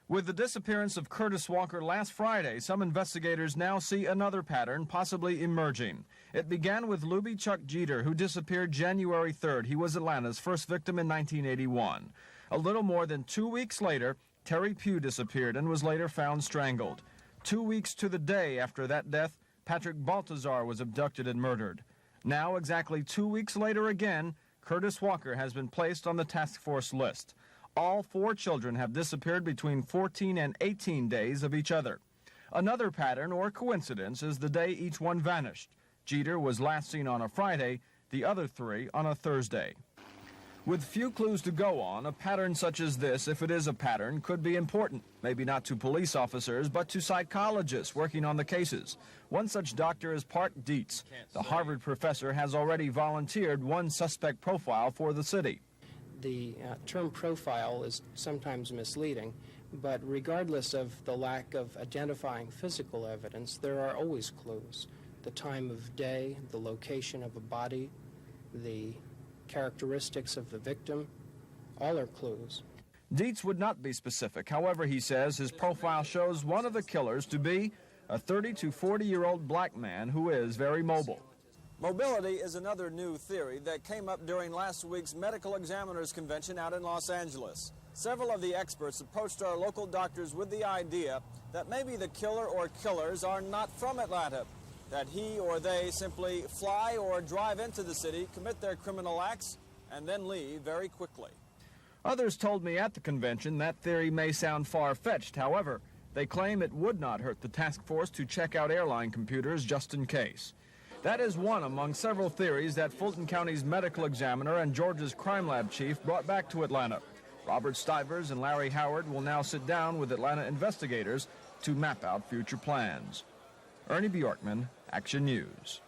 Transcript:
With the disappearance of Curtis Walker last Friday, some investigators now see another pattern possibly emerging. It began with Lubie Geter, who disappeared January 3rd. He was Atlanta's first victim in 1981. A little more than 2 weeks later, Terry Pugh disappeared and was later found strangled. 2 weeks to the day after that death, Patrick Baltazar was abducted and murdered. Now, exactly 2 weeks later again, Curtis Walker has been placed on the task force list. All 4 children have disappeared between 14 and 18 days of each other. Another pattern or coincidence is the day each one vanished. Geter was last seen on a Friday, the other 3 on a Thursday. With few clues to go on, a pattern such as this, if it is a pattern, could be important. Maybe not to police officers, but to psychologists working on the cases. One such doctor is Patrick Dietz. The Harvard professor has already volunteered one suspect profile for the city. The term profile is sometimes misleading, but regardless of the lack of identifying physical evidence, there are always clues. The time of day, the location of a body, the characteristics of the victim, all are clues. Dietz would not be specific. However, he says his profile shows one of the killers to be a 30 to 40-year-old black man who is very mobile. Mobility is another new theory that came up during last week's Medical Examiners Convention out in Los Angeles. Several of the experts approached our local doctors with the idea that maybe the killer or killers are not from Atlanta, that he or they simply fly or drive into the city, commit their criminal acts, and then leave very quickly. Others told me at the convention that theory may sound far-fetched. However, they claim it would not hurt the task force to check out airline computers just in case. That is one among several theories that Fulton County's medical examiner and Georgia's crime lab chief brought back to Atlanta. Robert Stivers and Larry Howard will now sit down with Atlanta investigators to map out future plans. Ernie Bjorkman, Action News.